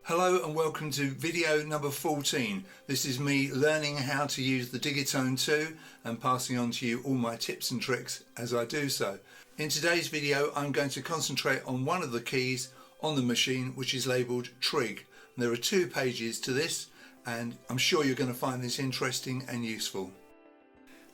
Hello and welcome to video number 14. This is me learning how to use the Digitone 2 and passing on to you all my tips and tricks as I do so. In today's video I'm going to concentrate on one of the keys on the machine, which is labelled Trig. There are 2 pages to this and I'm sure you're going to find this interesting and useful.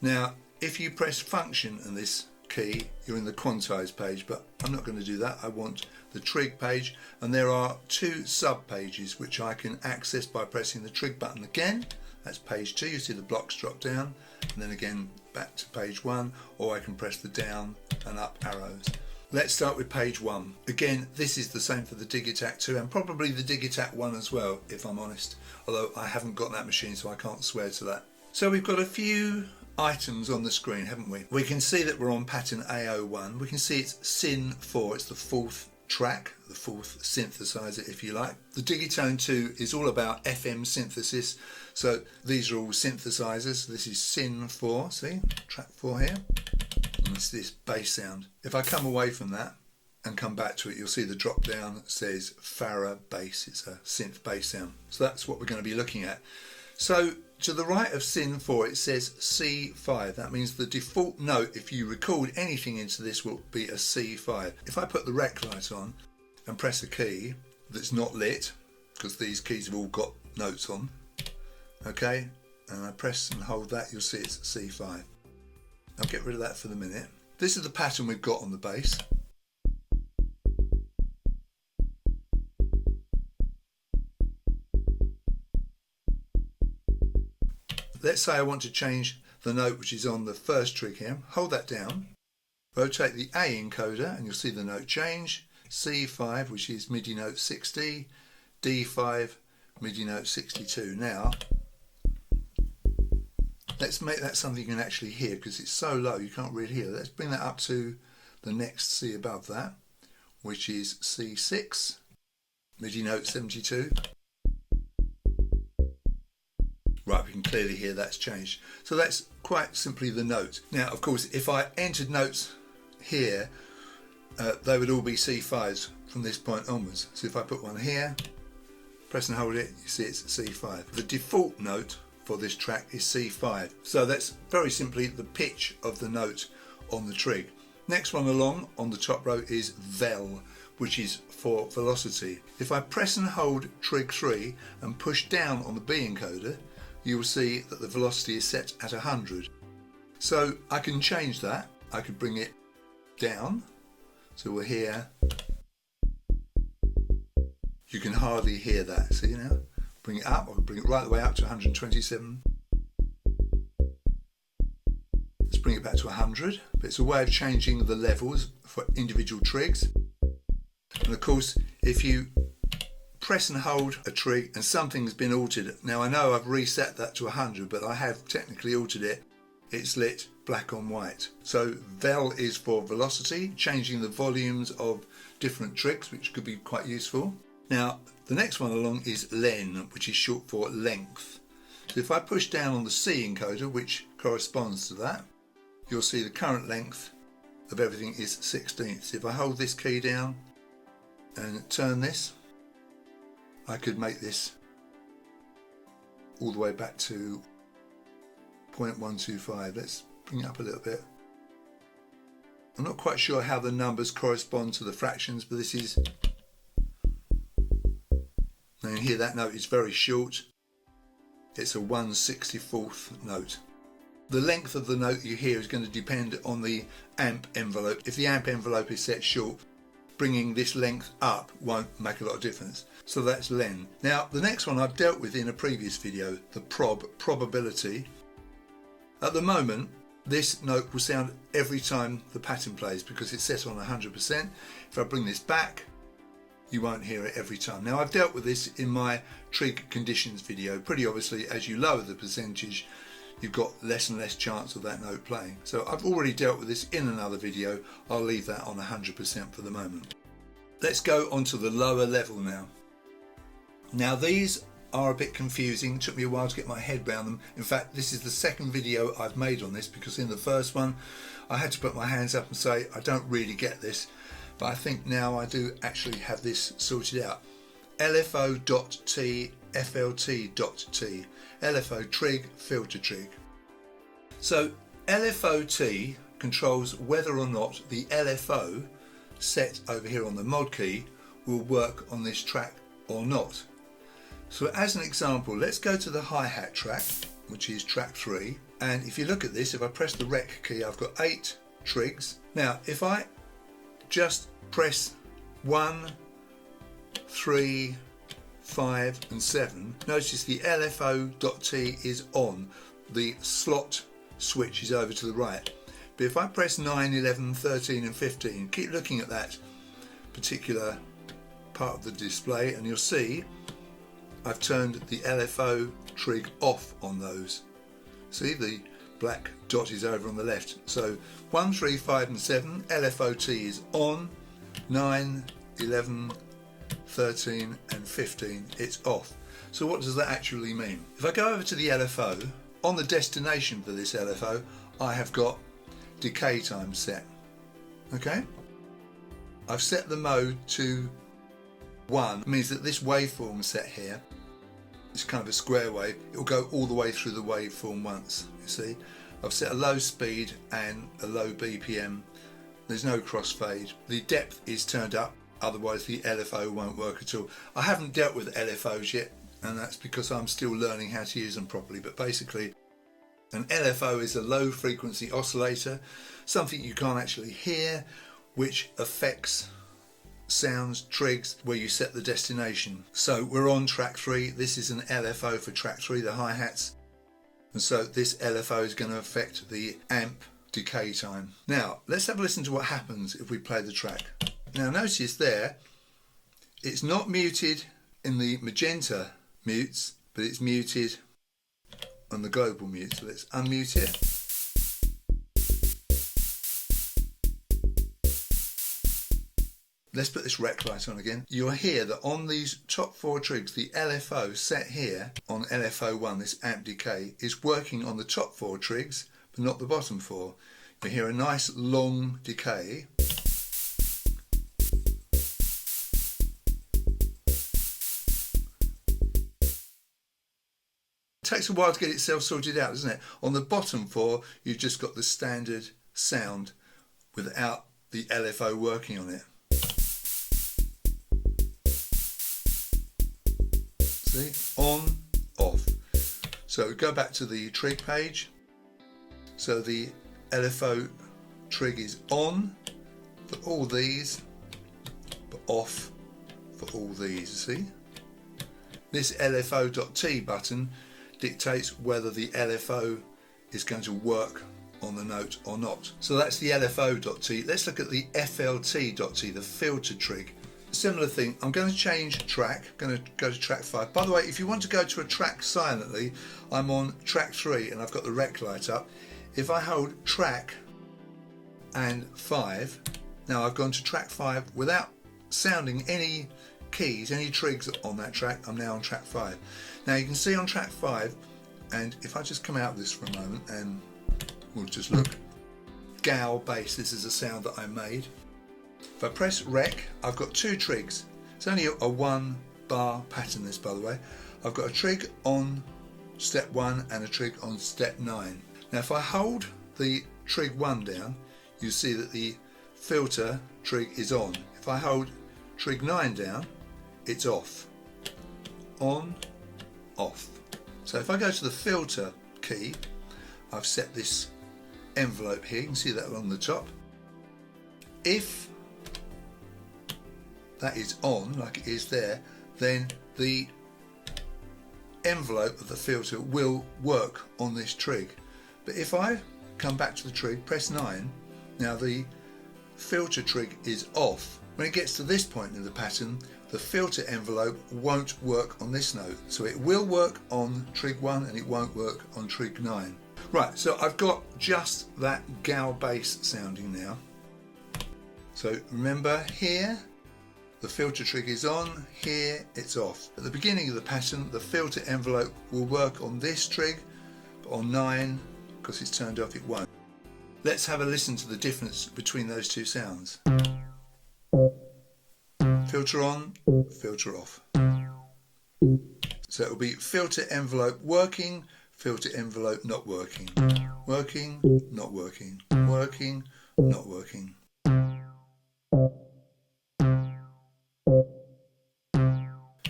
Now if you press function on this key, you're in the quantize page, but I'm not going to do that. I want the Trig page, and there are 2 sub pages which I can access by pressing the Trig button again. That's page 2. You see the blocks drop down, and then again back to page 1, or I can press the down and up arrows. Let's start with page 1. Again, this is the same for the Digitac 2 and probably the Digitac 1 as well, if I'm honest, although I haven't got that machine so I can't swear to that. So we've got a few items on the screen, haven't we? We can see that we're on pattern A01. We can see it's Syn 4, it's the 4th track, the 4th synthesizer if you like. The Digitone 2 is all about FM synthesis, so these are all synthesizers. This is Syn 4, see, track 4 here, and it's this bass sound. If I come away from that and come back to it, you'll see the drop down says Farah bass. It's a synth bass sound, so that's what we're going to be looking at. So to the right of Syn 4 it says C5. That means the default note, if you record anything into this, will be a C5. If I put the rec light on and press a key that's not lit, because these keys have all got notes on, okay, and I press and hold that, you'll see it's C5. I'll get rid of that for the minute. This is the pattern we've got on the bass. Let's say I want to change the note which is on the first trig here. Hold that down, rotate the A encoder and you'll see the note change. C5, which is MIDI note 60, D5, MIDI note 62. Now let's make that something you can actually hear, because it's so low you can't really hear. Let's bring that up to the next C above that, which is C6, MIDI note 72. Right, we can clearly hear that's changed. So that's quite simply the note. Now, of course, if I entered notes here, they would all be C5s from this point onwards. So if I put one here, press and hold it, you see it's C5. The default note for this track is C5. So that's very simply the pitch of the note on the Trig. Next one along on the top row is Vel, which is for velocity. If I press and hold Trig 3 and push down on the B encoder, you will see that the velocity is set at 100. So I can change that. I could bring it down, so we're here. You can hardly hear that, see now? Bring it up, or bring it right the way up to 127. Let's bring it back to 100, but it's a way of changing the levels for individual trigs. And of course, if you press and hold a trig and something's been altered. Now I know I've reset that to 100, but I have technically altered it. It's lit black on white. So Vel is for velocity, changing the volumes of different trigs, which could be quite useful. Now the next one along is Len, which is short for length. So if I push down on the C encoder, which corresponds to that, you'll see the current length of everything is 16ths. If I hold this key down and turn this, I could make this all the way back to 0.125. Let's bring it up a little bit. I'm not quite sure how the numbers correspond to the fractions, but this is, now you hear that note is very short. It's a 1/64th note. The length of the note you hear is going to depend on the amp envelope. If the amp envelope is set short, bringing this length up won't make a lot of difference. So that's Len. Now the next one I've dealt with in a previous video, the probability. At the moment this note will sound every time the pattern plays because it's set on 100%. If I bring this back, you won't hear it every time. Now I've dealt with this in my trig conditions video. Pretty obviously, as you lower the percentage, you've got less and less chance of that note playing. So I've already dealt with this in another video. I'll leave that on 100% for the moment. Let's go on to the lower level now. Now these are a bit confusing. It took me a while to get my head around them. In fact, this is the second video I've made on this, because in the first one I had to put my hands up and say I don't really get this, but I think now I do actually have this sorted out. LFO.T, FLT.T, LFO trig, filter trig. So LFO-T controls whether or not the LFO set over here on the mod key will work on this track or not. So as an example, let's go to the hi-hat track, which is track 3, and if you look at this, if I press the rec key, I've got 8 trigs. Now if I just press 1, 3, 5 and 7, notice the LFO.T is on, the slot switch is over to the right. But if I press 9, 11, 13 and 15, keep looking at that particular part of the display and you'll see I've turned the LFO trig off on those. See, the black dot is over on the left. So 1, 3, 5 and 7, LFO-T is on. 9, 11, 13 and 15, it's off. So what does that actually mean? If I go over to the LFO, on the destination for this LFO, I have got decay time set. Okay? I've set the mode to 1, means that this waveform set here, it's kind of a square wave, it will go all the way through the waveform once, you see. I've set a low speed and a low BPM, there's no crossfade, the depth is turned up, otherwise the LFO won't work at all. I haven't dealt with LFOs yet, and that's because I'm still learning how to use them properly, but basically an LFO is a low frequency oscillator, something you can't actually hear, which affects sounds, trigs, where you set the destination. So we're on track 3, this is an LFO for track 3, the hi-hats, and so this LFO is going to affect the amp decay time. Now let's have a listen to what happens if we play the track. Now notice there, it's not muted in the magenta mutes, but it's muted on the global mute. So let's unmute it. Let's put this rec light on again. You'll hear that on these top 4 trigs, the LFO set here on LFO1, this amp decay, is working on the top 4 trigs, but not the bottom 4. You hear a nice long decay. It takes a while to get itself sorted out, doesn't it? On the bottom 4, you've just got the standard sound without the LFO working on it. See? On, off. So go back to the trig page. So the LFO trig is on for all these, but off for all these, see? This LFO.T button dictates whether the LFO is going to work on the note or not. So that's the LFO.T. Let's look at the FLT.T, the filter trig. Similar thing, I'm going to change track, I'm going to go to track 5. By the way, if you want to go to a track silently, I'm on track 3 and I've got the rec light up. If I hold track and 5, now I've gone to track 5 without sounding any keys, any trigs on that track. I'm now on track 5. Now you can see on track 5, and if I just come out of this for a moment and we'll just look, gal bass, this is a sound that I made. If I press rec, I've got 2 trigs. It's only a 1 bar pattern this, by the way. I've got a trig on step 1 and a trig on step 9. Now if I hold the trig 1 down, you see that the filter trig is on. If I hold trig 9 down, it's off. On, off. So if I go to the filter key, I've set this envelope here, you can see that along the top. If that is on, like it is there, then the envelope of the filter will work on this trig. But if I come back to the trig, press 9, now the filter trig is off. When it gets to this point in the pattern, the filter envelope won't work on this note. So it will work on trig 1 and it won't work on trig 9. Right, so I've got just that gal bass sounding now. So remember, here the filter trig is on, here it's off. At the beginning of the pattern, the filter envelope will work on this trig, but on 9, because it's turned off, it won't. Let's have a listen to the difference between those two sounds. Filter on, filter off. So it will be filter envelope working, filter envelope not working, working, not working, working, not working.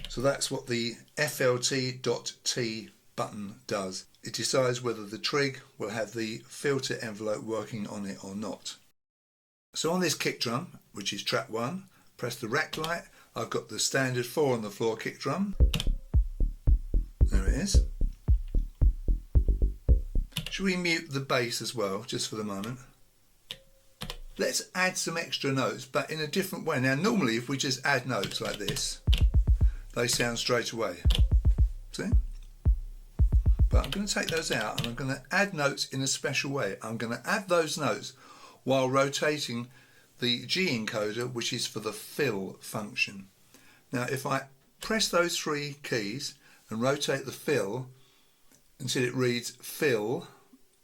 So that's what the FLT.T button does. It decides whether the trig will have the filter envelope working on it or not. So on this kick drum, which is track 1, press the rec light. I've got the standard 4 on the floor kick drum. There it is. Should we mute the bass as well, just for the moment? Let's add some extra notes, but in a different way. Now normally if we just add notes like this, they sound straight away. See? But I'm going to take those out and I'm going to add notes in a special way. I'm going to add those notes while rotating the G encoder, which is for the fill function. Now if I press those 3 keys and rotate the fill until it reads fill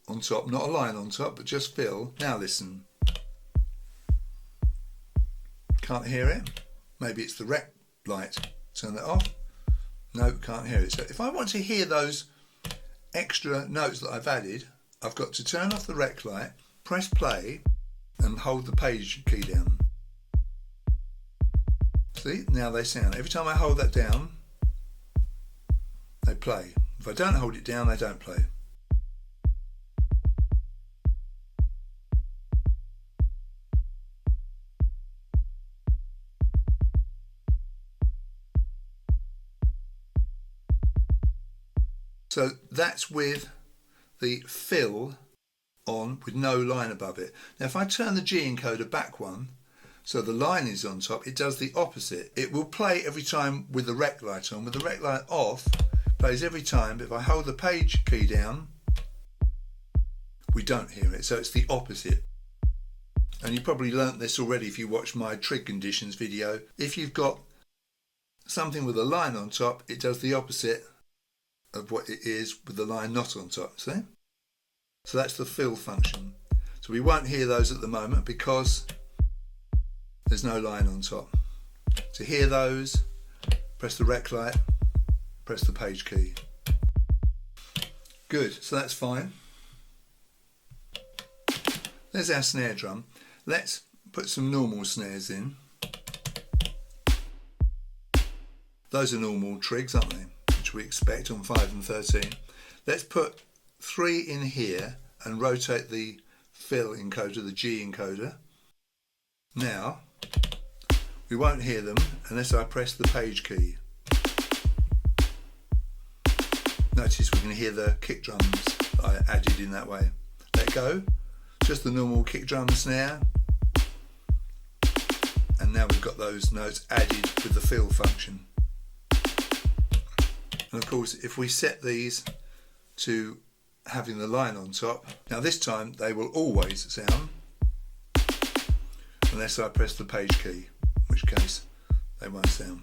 on top, not a line on top, but just fill. Now listen. Can't hear it? Maybe it's the rec light. Turn that off. No, can't hear it. So if I want to hear those extra notes that I've added, I've got to turn off the rec light, press play and hold the page key down. See, now they sound. Every time I hold that down, they play. If I don't hold it down, they don't play. So that's with the fill on with no line above it. Now if I turn the G encoder back one, so the line is on top, it does the opposite. It will play every time with the rec light on. With the rec light off, plays every time, but if I hold the page key down, we don't hear it. So it's the opposite. And you probably learnt this already if you watched my trig conditions video. If you've got something with a line on top, it does the opposite of what it is with the line not on top, see? So that's the fill function. So we won't hear those at the moment because there's no line on top. To hear those, press the rec light, press the page key. Good, so that's fine. There's our snare drum. Let's put some normal snares in. Those are normal trigs, aren't they? Which we expect on 5 and 13. Let's put 3 in here and rotate the fill encoder, the G encoder. Now, we won't hear them unless I press the page key. Notice we can hear the kick drums I added in that way. Let go, just the normal kick drum snare. And now we've got those notes added with the fill function. And of course, if we set these to having the line on top, now this time they will always sound unless I press the page key, in which case they won't sound.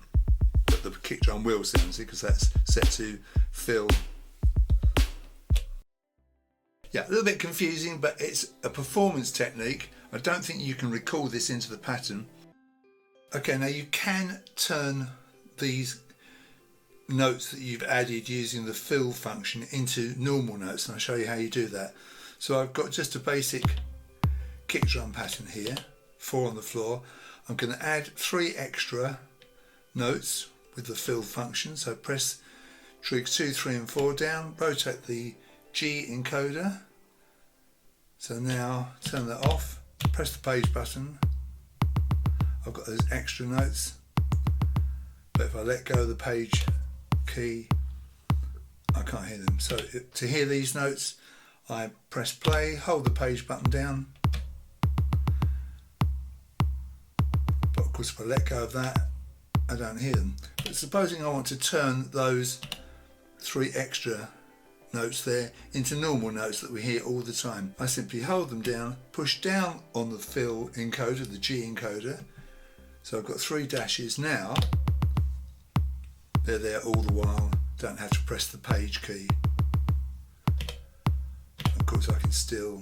But the kick drum will sound, see, because that's set to fill. Yeah, a little bit confusing, but it's a performance technique. I don't think you can recall this into the pattern. Okay, now you can turn these notes that you've added using the fill function into normal notes, and I'll show you how you do that. So I've got just a basic kick drum pattern here, 4 on the floor. I'm going to add 3 extra notes with the fill function. So press trig 2, 3 and 4 down, rotate the G encoder. So now turn that off, press the page button. I've got those extra notes, but if I let go of the page key, I can't hear them. So to hear these notes, I press play, hold the page button down. But of course, if I let go of that, I don't hear them. But supposing I want to turn those 3 extra notes there into normal notes that we hear all the time, I simply hold them down, push down on the fill encoder, the G encoder. So I've got 3 dashes now. They're there all the while, don't have to press the page key. Of course I can still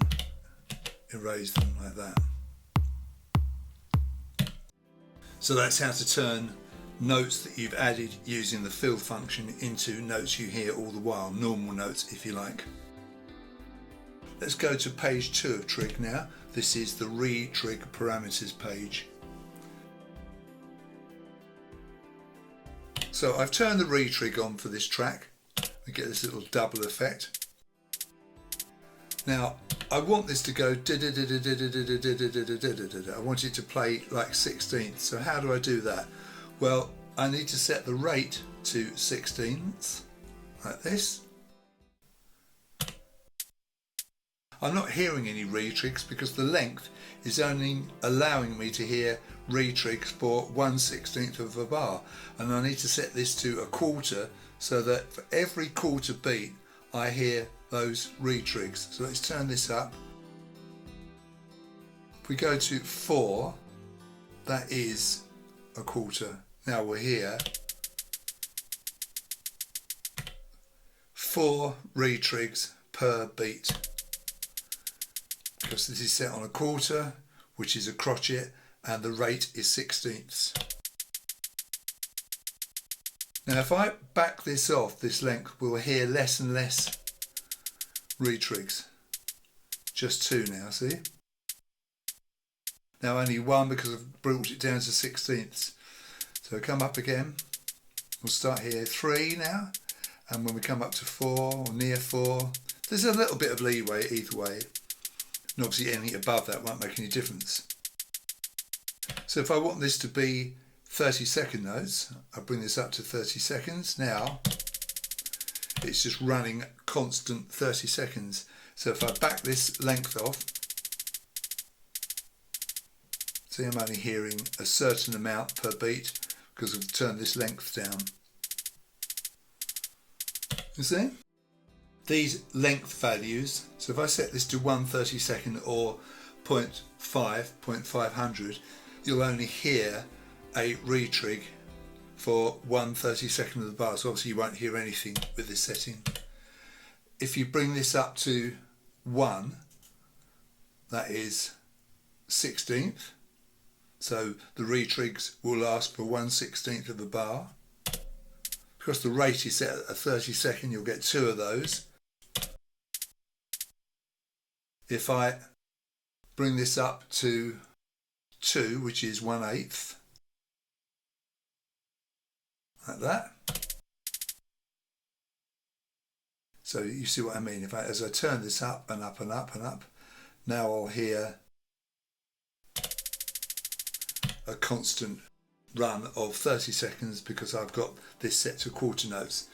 erase them like that. So that's how to turn notes that you've added using the fill function into notes you hear all the while, normal notes if you like. Let's go to page 2 of Trig now. This is the Re-trig parameters page. So I've turned the Retrig on for this track. We get this little double effect. Now I want this to go I want it to play like 16ths. So how do I do that? Well, I need to set the rate to 16ths like this. I'm not hearing any retrigs because the length is only allowing me to hear retrigs for 1/16 of a bar, and I need to set this to a quarter so that for every quarter beat I hear those retrigs. So let's turn this up. If we go to 4, that is a quarter. Now we'll hear 4 retrigs per beat, because this is set on a quarter, which is a crotchet, and the rate is 16ths. Now if I back this off, this length, we'll hear less and less retrigs. Just 2 now, see? Now only 1 because I've brought it down to 16ths. So come up again, we'll start here 3 now, and when we come up to 4 or near 4, there's a little bit of leeway either way. And obviously anything above that won't make any difference. So if I want this to be 30-second notes, I bring this up to 30 seconds. Now it's just running constant 30 seconds. So if I back this length off, see, I'm only hearing a certain amount per beat because I've turned this length down. You see? These length values, so if I set this to 1/32 or 0.500, you'll only hear a retrig for 1/32 of the bar, so obviously you won't hear anything with this setting. If you bring this up to 1, that is 16th, so the retrigs will last for 1/16 of a bar. Because the rate is set at 30-second, you'll get 2 of those. If I bring this up to 2, which is 1/8, like that. So you see what I mean. As I turn this up and up and up and up, now I'll hear a constant run of 30 seconds because I've got this set to quarter notes.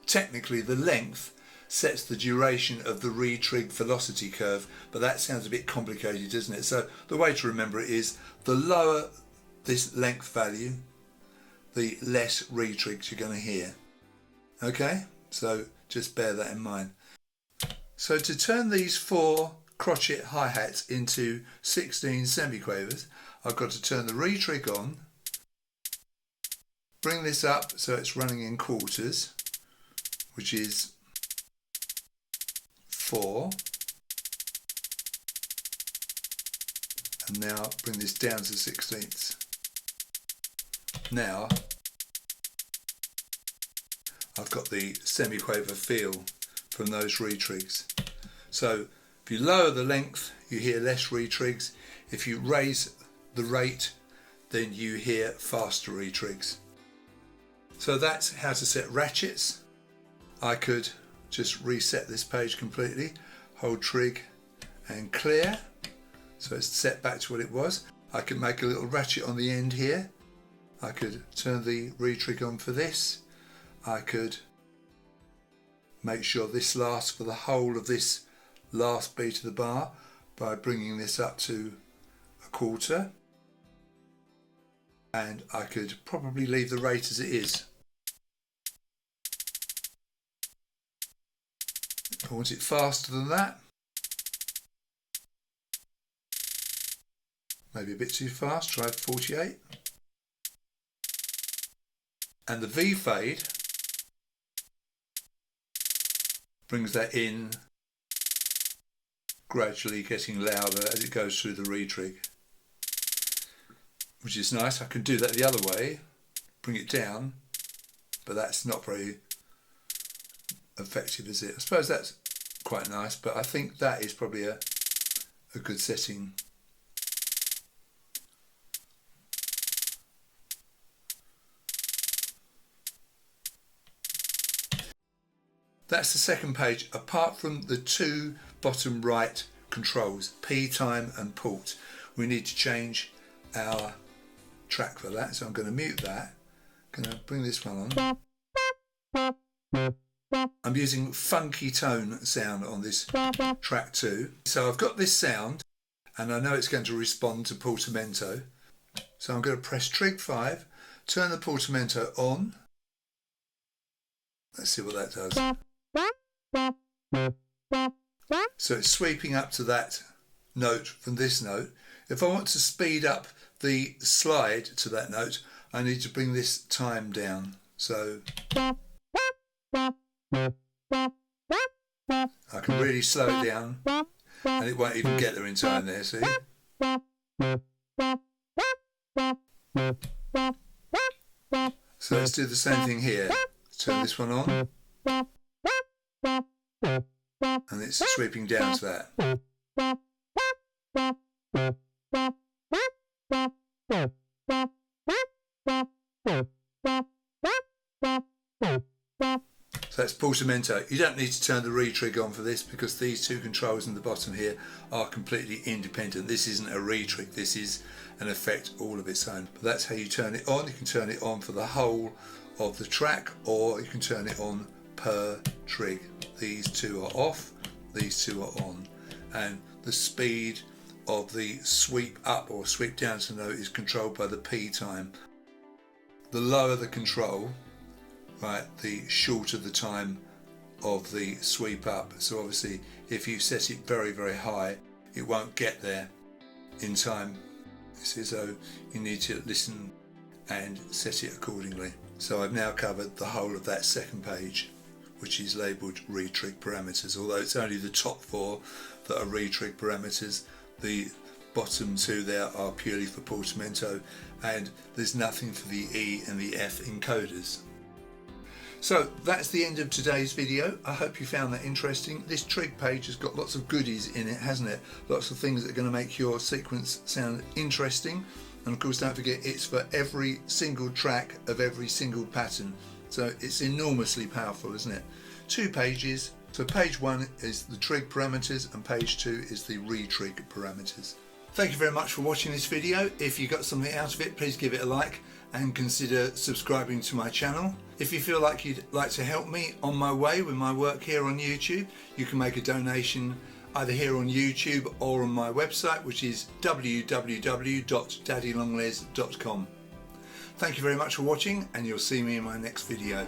Technically the length sets the duration of the retrig velocity curve, but that sounds a bit complicated, doesn't it? So the way to remember it is the lower this length value, the less retrigs you're going to hear. Okay, so just bear that in mind. So to turn these 4 crotchet hi-hats into 16 semiquavers, I've got to turn the retrig on, bring this up so it's running in quarters, which is 4, and now bring this down to 16ths. Now I've got the semiquaver feel from those retrigs. So if you lower the length, you hear less retrigs. If you raise the rate, then you hear faster retrigs. So that's how to set ratchets. I could just reset this page completely, hold Trig and clear, so it's set back to what it was. I could make a little ratchet on the end here. I could turn the retrig on for this. I could make sure this lasts for the whole of this last beat of the bar by bringing this up to a quarter, and I could probably leave the rate as it is. I want it faster than that. Maybe a bit too fast, try 48. And the V fade brings that in, gradually getting louder as it goes through the retrig, which is nice. I can do that the other way. bring it down, but that's not very effective, is it? I suppose that's quite nice, but I think that is probably a good setting. That's the second page, apart from the two bottom right controls, P time and port. We need to change our track for that, so I'm going to mute that. I'm going to bring this one on. I'm using funky tone sound on this track 2. So I've got this sound and I know it's going to respond to Portamento. So I'm going to press Trig 5, turn the Portamento on. Let's see what that does. So it's sweeping up to that note from this note. If I want to speed up the slide to that note, I need to bring this time down. So I can really slow it down and it won't even get there in time there, see? So let's do the same thing here. Turn this one on and it's sweeping down to that. So that's Portamento. You don't need to turn the Retrig on for this because these two controls in the bottom here are completely independent. This isn't a Retrig, this is an effect all of its own. But that's how you turn it on. You can turn it on for the whole of the track, or you can turn it on per trig. These two are off, these two are on. And the speed of the sweep up or sweep down to note is controlled by the P time. The lower the control, right, the shorter the time of the sweep up. So obviously if you set it very, very high, it won't get there in time. So you need to listen and set it accordingly. So I've now covered the whole of that second page, which is labelled Retrig parameters, although it's only the top 4 that are Retrig parameters. The bottom 2 there are purely for Portamento, and there's nothing for the E and the F encoders. So that's the end of today's video. I hope you found that interesting. This Trig page has got lots of goodies in it, hasn't it? Lots of things that are going to make your sequence sound interesting. And of course, don't forget, it's for every single track of every single pattern. So it's enormously powerful, isn't it? 2 pages. So page 1 is the Trig parameters and page 2 is the Retrig parameters. Thank you very much for watching this video. If you got something out of it, please give it a like and consider subscribing to my channel. If you feel like you'd like to help me on my way with my work here on YouTube, you can make a donation either here on YouTube or on my website, which is www.daddylongles.com. Thank you very much for watching, and you'll see me in my next video.